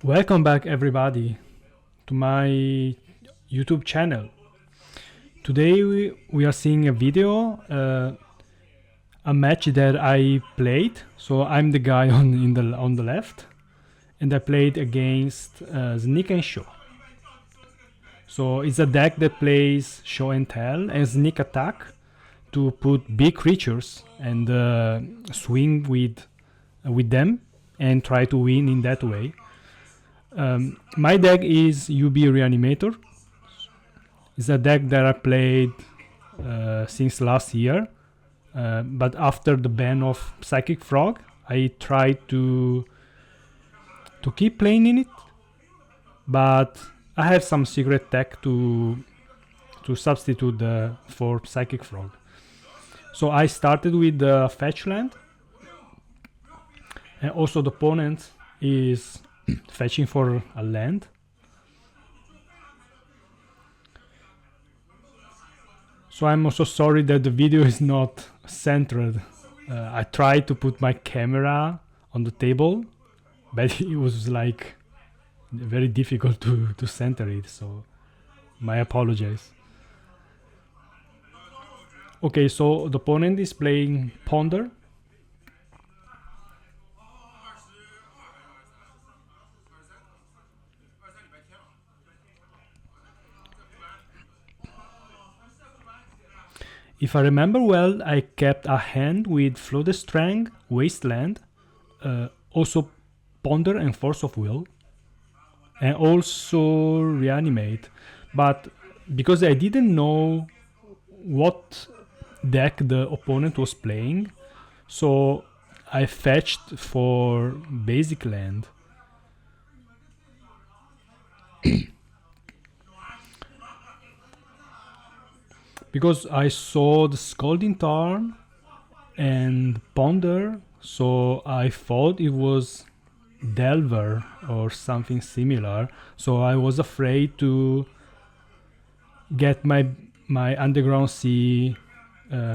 Welcome back, everybody, to my YouTube channel. Today we are seeing a video, a match that I played. So I'm the guy on the left, and I played against Sneak and Show. So it's a deck that plays Show and Tell and Sneak Attack to put big creatures and swing with them and try to win in that way. My deck is UB Reanimator. It's a deck that I played since last year, but after the ban of Psychic Frog, I tried to keep playing in it, but I have some secret tech to substitute for Psychic Frog. So I started with the fetch land, and also the opponent is fetching for a land. So I'm also sorry that the video is not centered. I tried to put my camera on the table, but it was like very difficult to center it, so my apologies. Okay, so the opponent is playing Ponder. If I remember well, I kept a hand with Floodstrang, Wasteland, also Ponder and Force of Will, and also Reanimate. But because I didn't know what deck the opponent was playing, so I fetched for basic land. Because I saw the Scalding Tarn and Ponder, so I thought it was Delver or something similar. So I was afraid to get my Underground Sea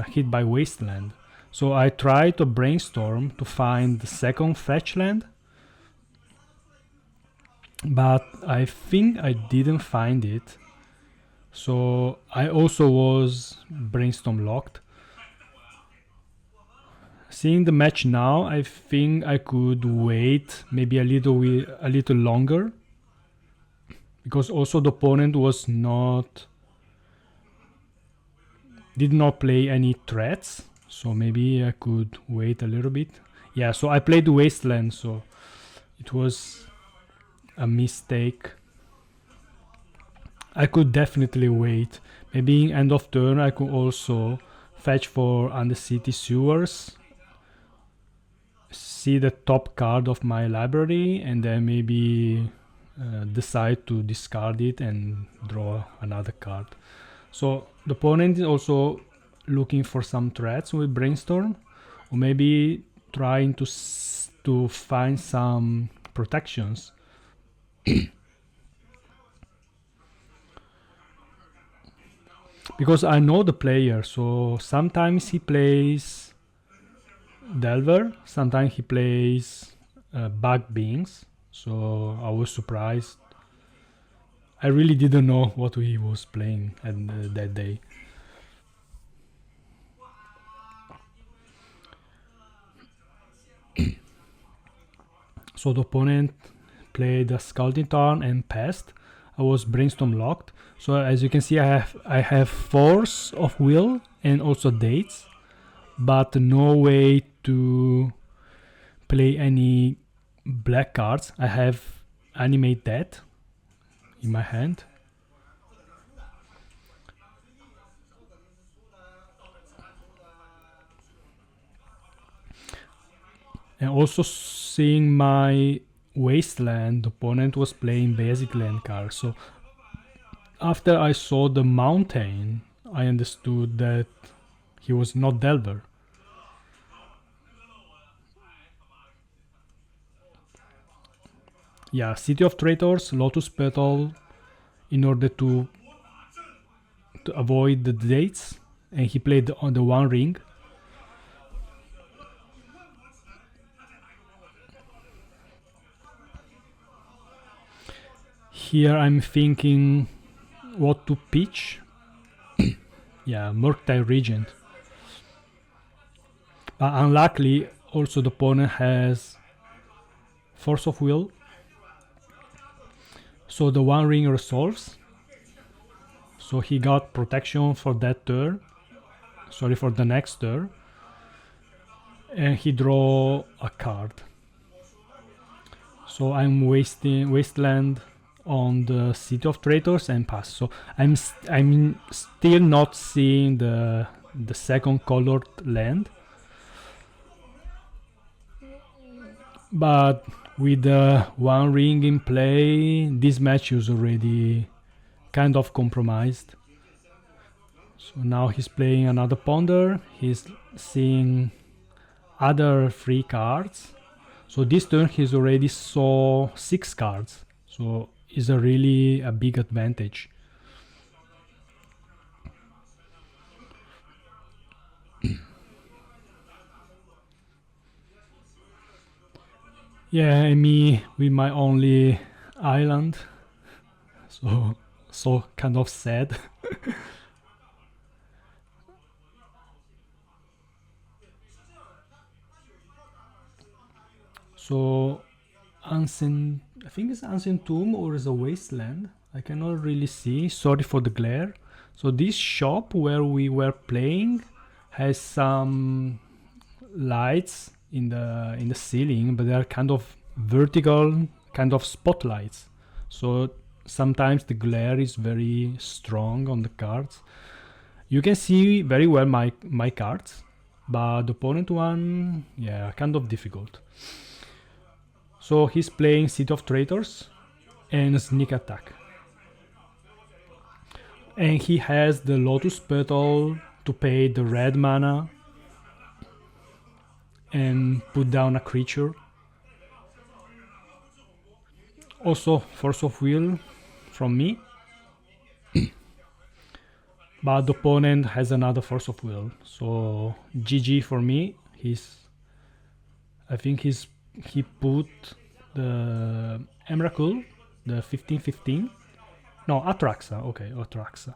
hit by Wasteland. So I tried to brainstorm to find the second fetch land, but I think I didn't find it. So I also was brainstorm locked. Seeing the match now, I think I could wait maybe a little longer, because also the opponent did not play any threats, so maybe I could wait a little bit. Yeah, so I played Wasteland, so it was a mistake. I could definitely wait. Maybe end of turn I could also fetch for Undercity Sewers, see the top card of my library, and then maybe decide to discard it and draw another card. So the opponent is also looking for some threats with Brainstorm, or maybe trying to find some protections. Because I know the player, so sometimes he plays Delver, sometimes he plays Bug Beings, so I was surprised. I really didn't know what he was playing that day. So the opponent played a Scalding Tarn and passed. I was brainstorm locked. So as you can see, I have Force of Will and also Dates, but no way to play any black cards. I have Animate That in my hand. And also seeing my Wasteland, the opponent was playing basic land cards. So after I saw the Mountain, I understood that he was not Delver. Yeah, City of Traitors, Lotus Petal, in order to avoid the dates, and he played on the One Ring. Here I'm thinking what to pitch. Yeah, Murktide Regent. But unluckily, also the opponent has Force of Will. So the One Ring resolves. So he got protection for that turn. Sorry, for the next turn. And he draw a card. So I'm wasting Wasteland on the City of Traitors and pass. So I'm still not seeing the second colored land. But with the One Ring in play, this match is already kind of compromised. So now he's playing another Ponder. He's seeing other 3 cards. So this turn he's already saw 6 cards. So it's really a big advantage. Yeah, and me with my only island. So kind of sad. So Ancient, I think it's Ancient Tomb or is a Wasteland. I cannot really see. Sorry for the glare. So this shop where we were playing has some lights in the ceiling, but they are kind of vertical, kind of spotlights. So sometimes the glare is very strong on the cards. You can see very well my cards, but the opponent one, yeah, kind of difficult. So he's playing City of Traitors and Sneak Attack. And he has the Lotus Petal to pay the red mana and put down a creature. Also Force of Will from me. But the opponent has another Force of Will. So GG for me. I think he put the Emrakul, the 15/15. No, Atraxa. Okay, Atraxa.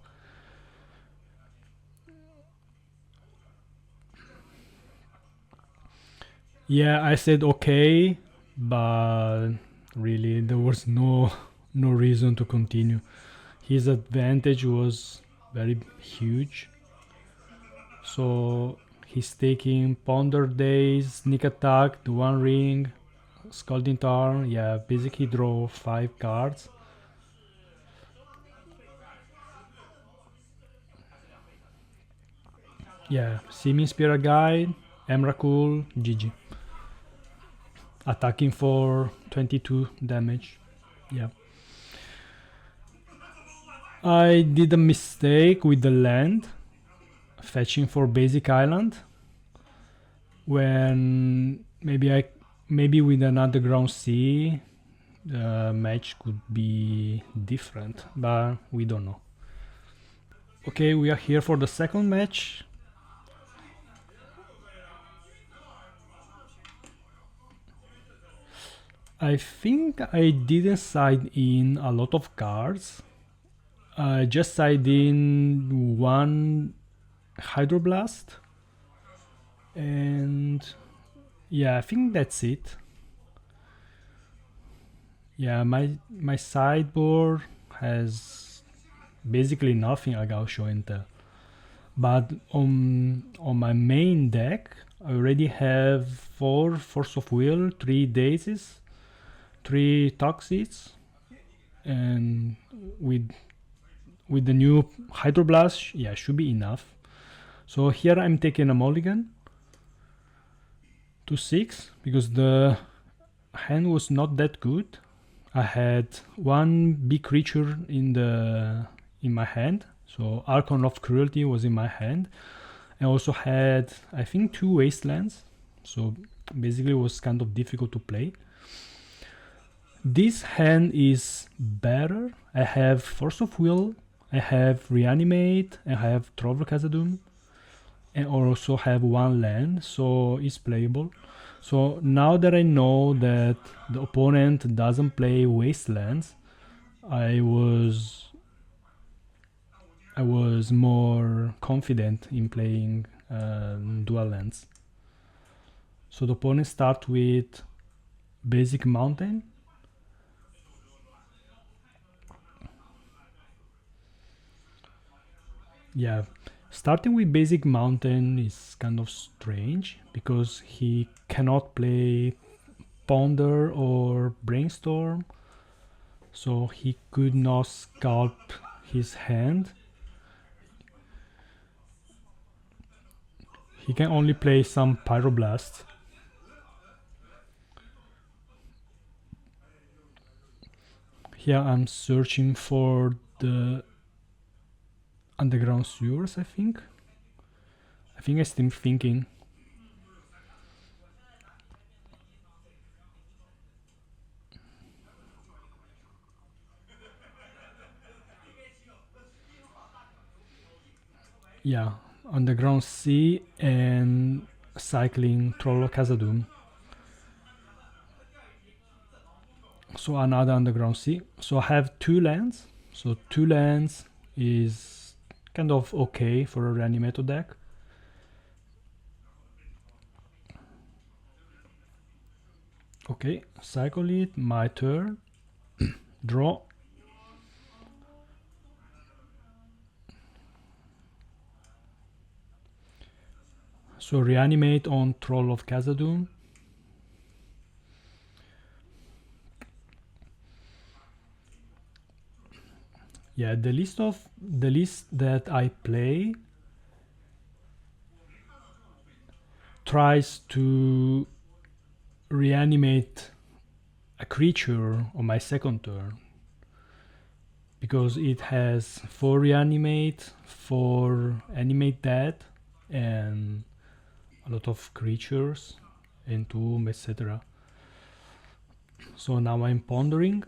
Yeah, I said okay, but really there was no reason to continue. His advantage was very huge. So he's taking Ponder Days, Sneak Attack, the One Ring, Scalding Tarn. Yeah, basically draw 5 cards. Yeah, Seeming Spirit Guide, Emrakul, GG. Attacking for 22 damage. Yeah. I did a mistake with the land, fetching for basic island, when maybe with an underground sea the match could be different, but we don't know. Okay, we are here for the second match. I think I didn't side in a lot of cards. I just side in 1 Hydroblast, and yeah, I think that's it. Yeah, my sideboard has basically nothing, like I'll show and tell. But on my main deck, I already have 4 Force of Will, 3 Daisies, 3 Toxics, and with the new Hydroblast, yeah, should be enough. So here I'm taking a mulligan to 6 because the hand was not that good. I had 1 big creature in my hand, so Archon of Cruelty was in my hand. I also had, I think, 2 Wastelands, so basically it was kind of difficult to play. This hand is better. I have Force of Will, I have Reanimate, I have Trover Khazad-dûm, and also have 1 land, so it's playable. So now that I know that the opponent doesn't play Wastelands, I was more confident in playing dual lands. So the opponent start with basic mountain. Yeah, starting with basic mountain is kind of strange because he cannot play ponder or brainstorm, so he could not sculpt his hand. He can only play some pyroblast. Here I'm searching for the underground sewers. I think I'm still thinking. Yeah, underground sea and cycling Troll of Khazad-dûm. So another underground sea. So I have two lands. So two lands is kind of okay for a reanimator deck. Okay, cycle it, my turn. Draw. So reanimate on Troll of Khazad-dûm. Yeah, the list that I play tries to reanimate a creature on my second turn because it has 4 reanimate, 4 animate dead, and a lot of creatures, entomb, etc. So now I'm pondering.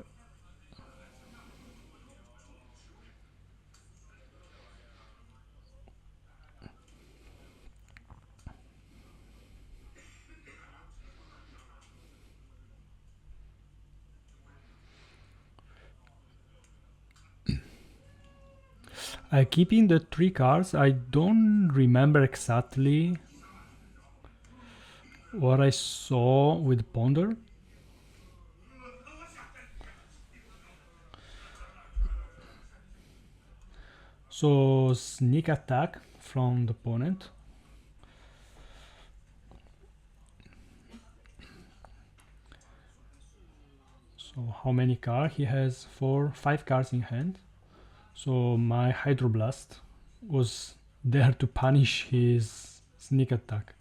Keeping the 3 cards, I don't remember exactly what I saw with Ponder. So sneak attack from the opponent. So how many cards? He has 5 cards in hand. So my Hydroblast was there to punish his sneak attack.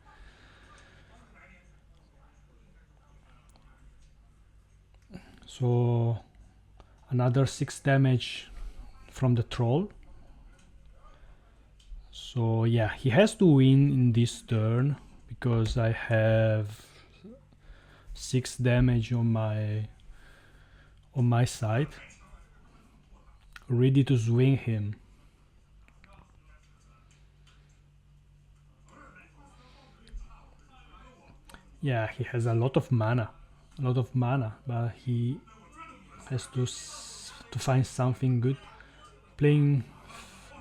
So another 6 damage from the troll. So yeah, he has to win in this turn because I have 6 damage on my side, ready to swing him. Yeah, he has a lot of mana, but he has to find something good. Playing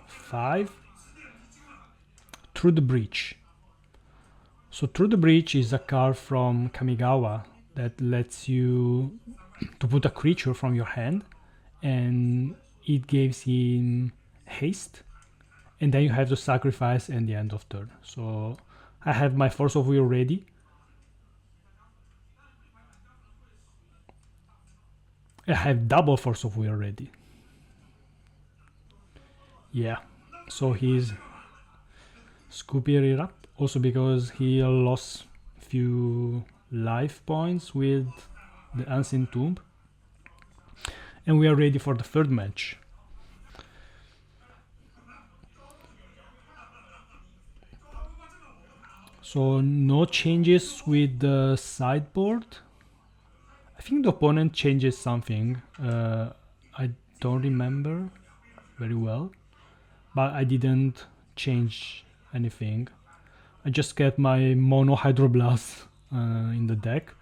5 through the breach. So through the breach is a card from Kamigawa that lets you to put a creature from your hand, and it gives him haste, and then you have to sacrifice at the end of turn. So I have my force of will ready. I have double force of will ready. Yeah, so he's scooping it up. Also because he lost few life points with the Ancient Tomb. And we are ready for the third match. So no changes with the sideboard. I think the opponent changes something. I don't remember very well, but I didn't change anything. I just kept my mono Hydroblast in the deck.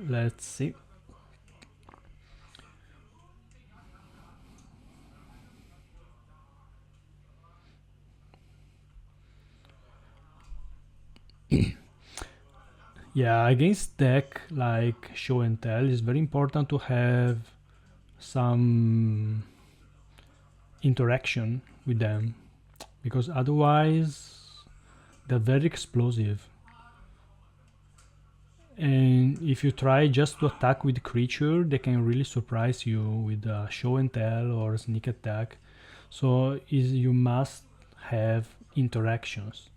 Let's see. Yeah, against deck like show and tell, it's very important to have some interaction with them, because otherwise they're very explosive. And if you try just to attack with creature, they can really surprise you with a show and tell or sneak attack. So you must have interactions.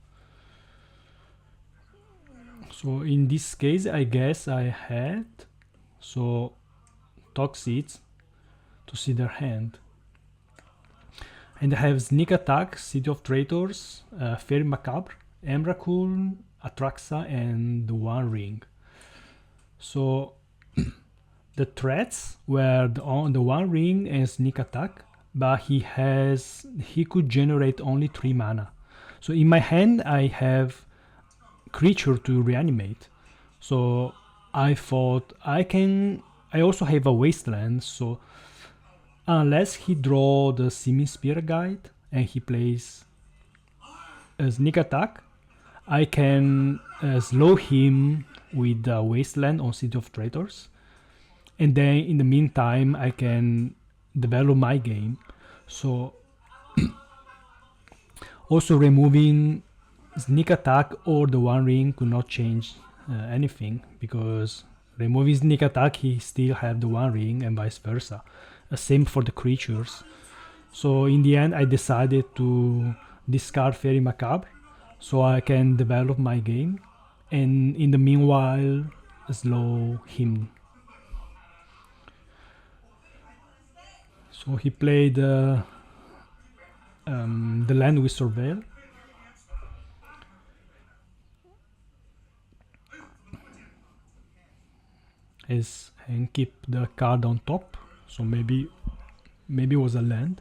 So in this case, I guess I had so Toxics to see their hand. And I have Sneak Attack, City of Traitors, Fairy Macabre, Emrakul, Atraxa, and the One Ring. So the threats were the One Ring and Sneak Attack, but he could generate only 3 mana. So in my hand I have creature to reanimate. So I thought I also have a wasteland, so unless he draw the Seeming Spear Guide and he plays a sneak attack, I can slow him with the wasteland on City of Traitors, and then in the meantime I can develop my game. So also removing sneak attack or the One Ring could not change anything, because removing sneak attack he still have the One Ring and vice versa. Same for the creatures. So in the end I decided to discard Fairy Macabre so I can develop my game, and in the meanwhile slow him. So he played the land we surveil. And keep the card on top. So maybe it was a land.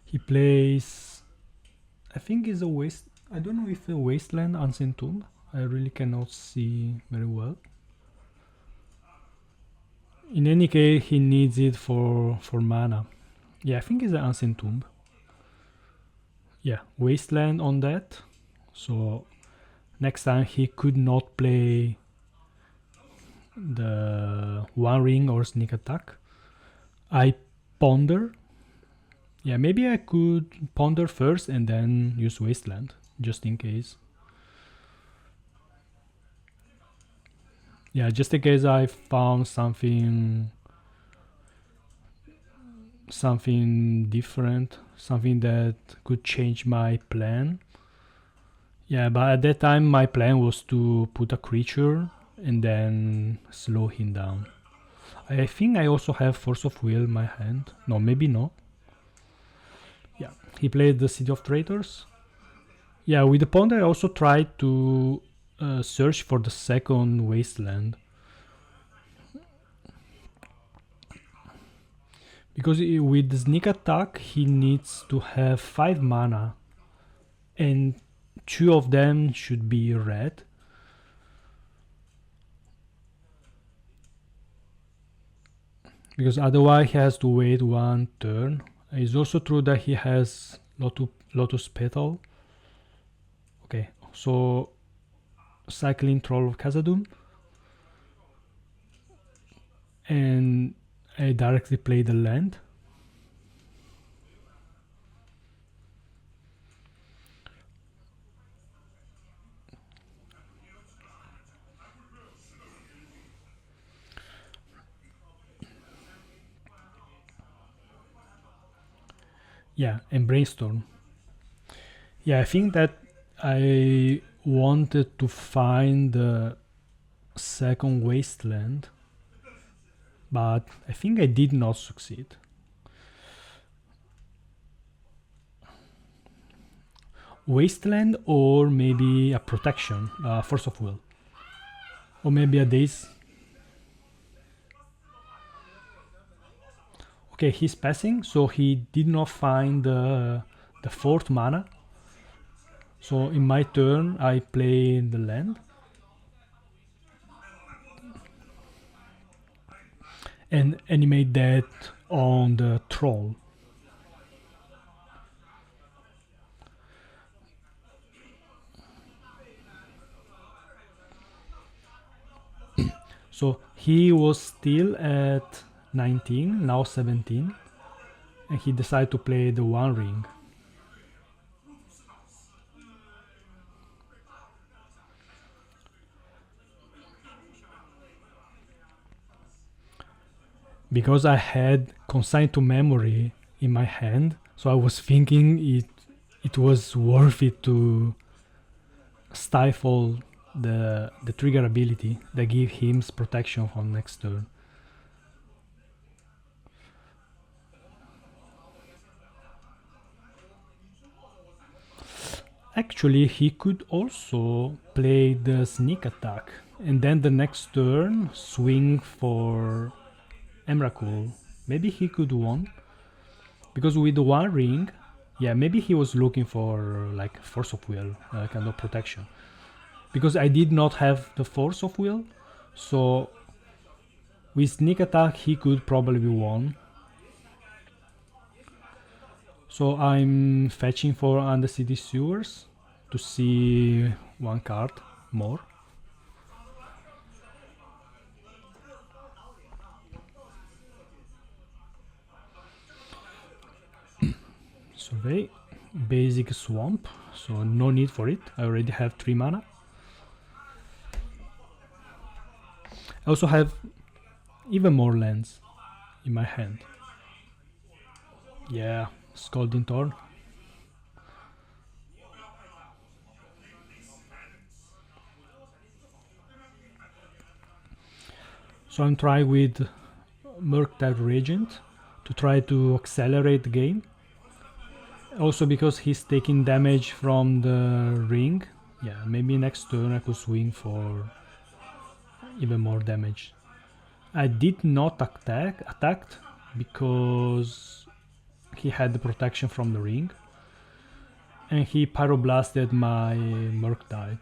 He plays, I think it's a waste. I don't know if a wasteland Ancient Tomb. I really cannot see very well. In any case, he needs it for mana. Yeah, I think it's an Ancient Tomb. Yeah, wasteland on that. So next time he could not play the One Ring or Sneak Attack. I ponder. Yeah, maybe I could ponder first and then use wasteland, just in case. Yeah, just in case I found something different, something that could change my plan. Yeah, but at that time my plan was to put a creature and then slow him down. I think I also have Force of Will in my hand. No, maybe not. Yeah, he played the City of Traitors. Yeah, with the Ponder I also tried to search for the second Wasteland. Because with the Sneak Attack he needs to have 5 mana. And 2 of them should be red. Because otherwise he has to wait 1 turn. It's also true that he has Lotus Petal. Okay, so cycling Troll of Khazad-dûm. And I directly play the land. Yeah, and Brainstorm. Yeah, I think that I wanted to find the second Wasteland, but I think I did not succeed. Wasteland or maybe a protection, Force of Will. or maybe a daze. Okay, he's passing, so he did not find the fourth mana. So in my turn, I play the land and animate that on the troll. So he was still at 19, now 17, and he decided to play the One Ring. Because I had consigned to memory in my hand, so I was thinking it was worth it to stifle the trigger ability that give him protection on next turn. Actually, he could also play the sneak attack and then the next turn swing for Emrakul. Maybe he could won, because with the One Ring, yeah, maybe he was looking for like Force of Will, kind of protection. Because I did not have the Force of Will, so with sneak attack he could probably won. So I'm fetching for Undercity Sewers to see one card more. Survey, basic swamp, so no need for it. I already have 3 mana. I also have even more lands in my hand. Yeah, Scalding Torn. So I'm trying with Murktide Regent to try to accelerate the game. Also because he's taking damage from the ring. Yeah, maybe next turn I could swing for even more damage. I did not attacked because he had the protection from the ring. And he pyroblasted my Murktide.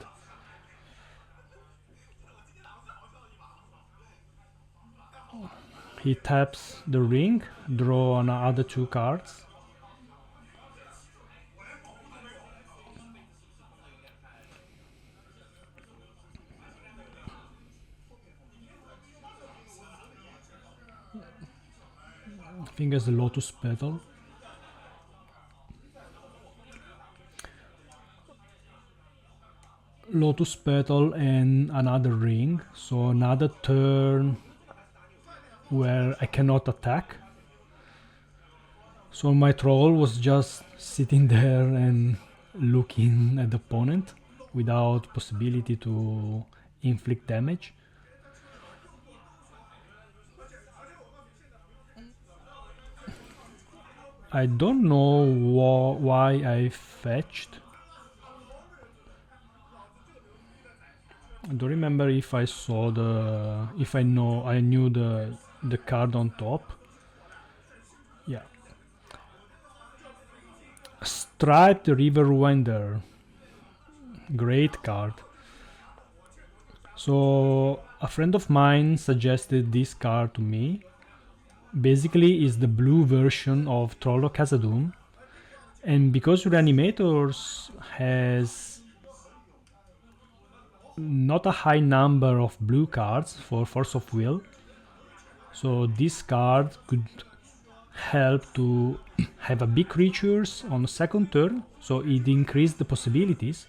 He taps the ring, draw another 2 cards. I think it's the Lotus Petal. Lotus Petal and another ring, so another turn where I cannot attack. So my troll was just sitting there and looking at the opponent without possibility to inflict damage. I don't know why I fetched. I don't remember if I saw if I knew the card on top. Yeah. Striped River Wender. Great card. So a friend of mine suggested this card to me. Basically is the blue version of Troll of Khazad-dûm, and because Reanimators has not a high number of blue cards for Force of Will, so this card could help to have a big creatures on the second turn, so it increased the possibilities,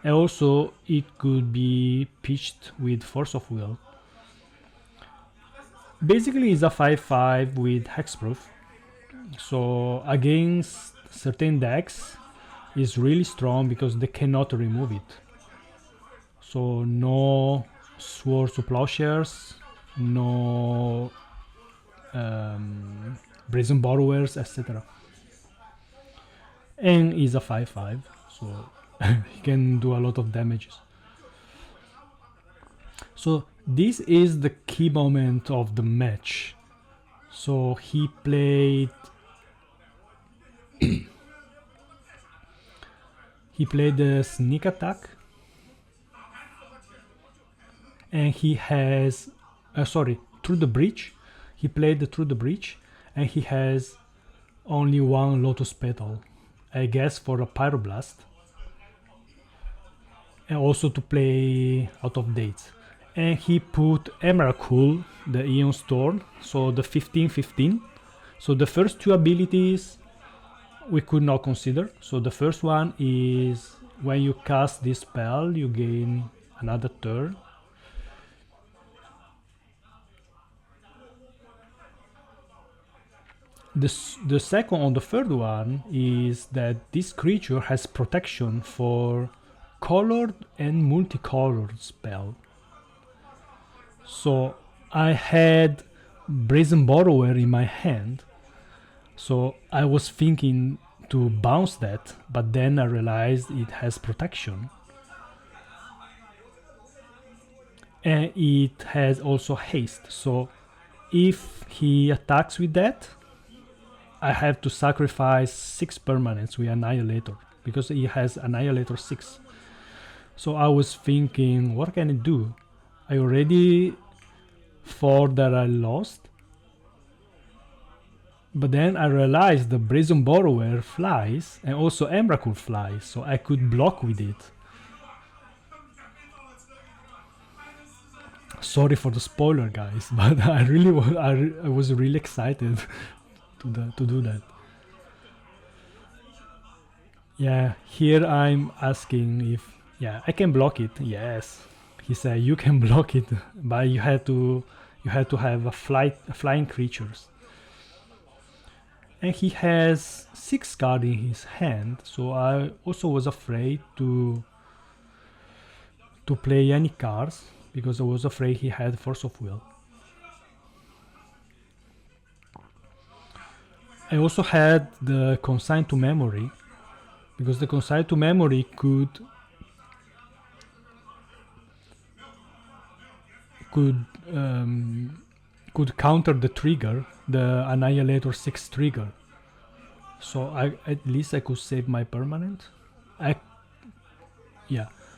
and also it could be pitched with Force of Will. Basically it's a 5/5 with hexproof, so against certain decks is really strong because they cannot remove it. So no Swords to Plowshares, no Brazen Borrowers, etc. And is a 5/5, so he can do a lot of damages. So this is the key moment of the match. So he played he played the sneak attack, and he has through the breach. He played through the breach, and he has only one Lotus Petal, I guess for a Pyroblast, and also to play out of dates. And he put Emrakul, the Eon Storm, so the 15/15. So the first two abilities we could not consider. So the first one is when you cast this spell, you gain another turn. The second or the third one is that this creature has protection for colored and multicolored spell. So I had Brazen Borrower in my hand, so I was thinking to bounce that, but then I realized it has protection. And it has also haste, so if he attacks with that, I have to sacrifice 6 permanents with Annihilator, because he has Annihilator 6. So I was thinking, what can I do? I already thought that I lost, but then I realized the Brazen Borrower flies, and also Emrakul flies, so I could block with it. Sorry for the spoiler, guys, but I was really excited to do that. Yeah, here I'm asking if I can block it. Yes, he said you can block it, but you had to have a flying creatures. And he has 6 cards in his hand, so I also was afraid to play any cards, because I was afraid he had Force of Will. I also had the Consign to Memory, because the Consign to Memory could counter the trigger, the Annihilator 6 trigger. So at least I could save my permanent.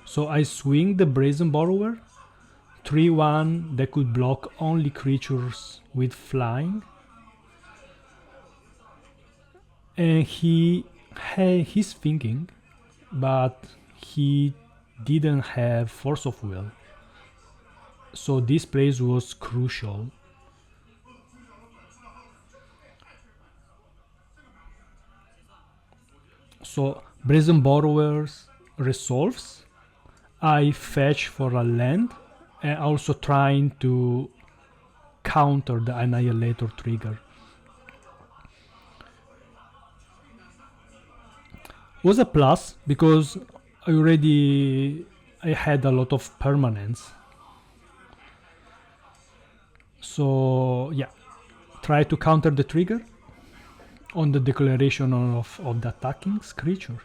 So I swing the Brazen Borrower, 3/1 that could block only creatures with flying. And he's thinking, but he didn't have Force of Will. So this place was crucial. So Brazen Borrowers resolves. I fetch for a land, and also trying to counter the Annihilator trigger. Was a plus because I had a lot of permanents. So yeah, try to counter the trigger on the declaration of the attacking creature.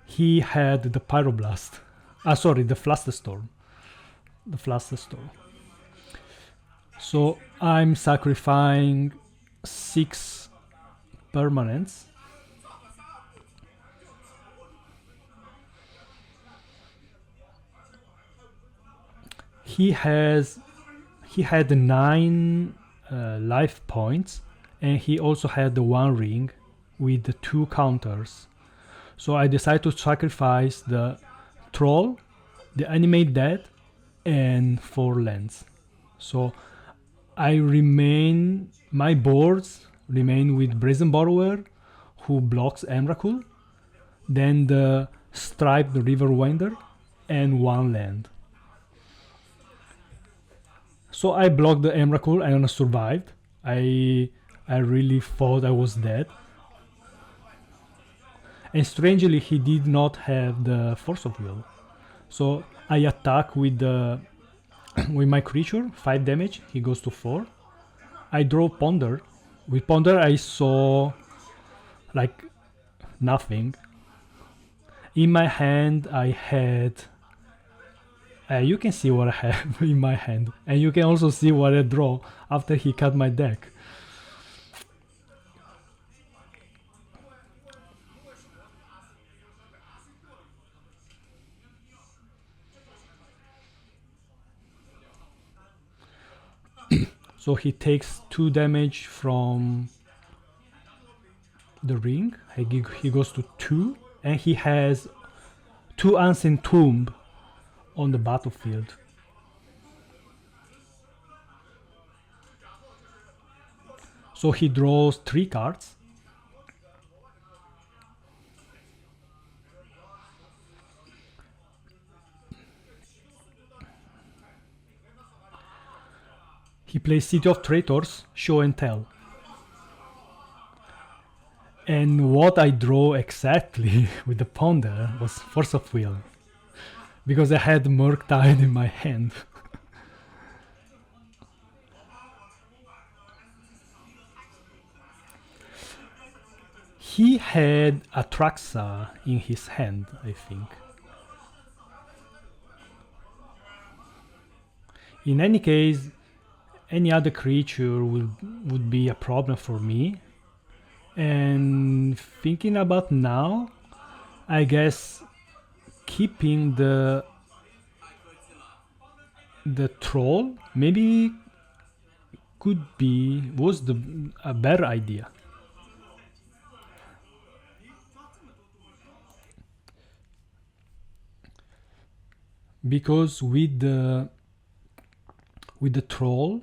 He had the Pyroblast. The Flusterstorm. The Flusterstorm. So I'm sacrificing 6 permanents. He had 9 life points, and he also had the 1 ring with the 2 counters. So I decided to sacrifice the Troll, the Animate Dead, and 4 lands. So my boards remain with Brazen Borrower, who blocks Emrakul, then the Striped Riverwinder, and 1 land. So I blocked the Emrakul and I survived. I really thought I was dead. And strangely, he did not have the Force of Will. So I attack with my creature, 5 damage, he goes to 4. I draw Ponder. With Ponder I saw like nothing. In my hand I had, you can see what I have in my hand, and you can also see what I draw after he cut my deck. So he takes 2 damage from the ring. He goes to 2, and he has 2 Ancient Tomb on the battlefield. So he draws 3 cards. He plays City of Traitors, Show and Tell. And what I draw exactly with the Ponder was Force of Will, because I had Murktide in my hand. He had Atraxa in his hand, I think. In any case, any other creature would be a problem for me. And thinking about now, I guess keeping the troll maybe was a better idea. Because with the troll,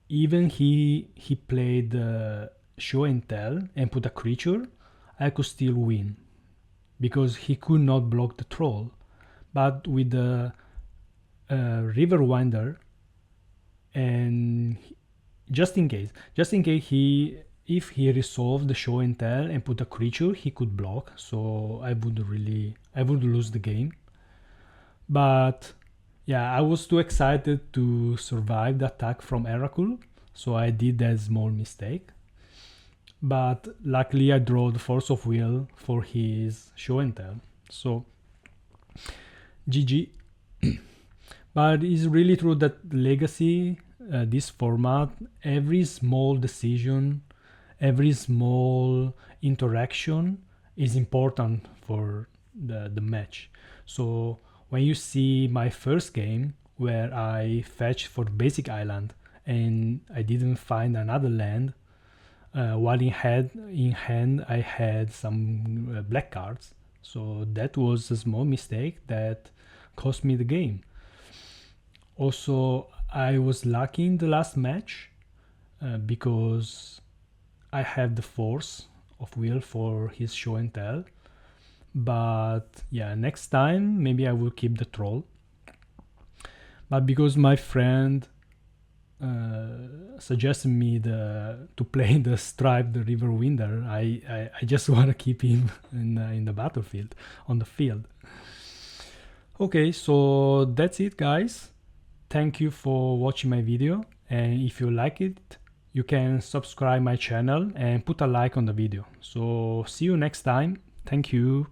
even he played Show and Tell and put a creature, I could still win, because he could not block the troll. But with the Riverwinder, and just in case if he resolved the Show and Tell and put a creature, he could block, so I would lose the game. But yeah, I was too excited to survive the attack from Oracle, so I did that small mistake. But luckily I drew the Force of Will for his Show and Tell, so GG. But it's really true that Legacy, this format, every small decision, every small interaction is important for the match. So when you see my first game where I fetched for basic island and I didn't find another land, while in hand I had some black cards, so that was a small mistake that cost me the game. Also, I was lucky in the last match because I had the Force of Will for his Show and Tell. But yeah, next time maybe I will keep the troll. But because my friend suggested me to play the Stripe, the Riverwinder, I just want to keep him in the battlefield, on the field. Okay, so that's it, guys. Thank you for watching my video, and if you like it, you can subscribe my channel and put a like on the video. So see you next time. Thank you.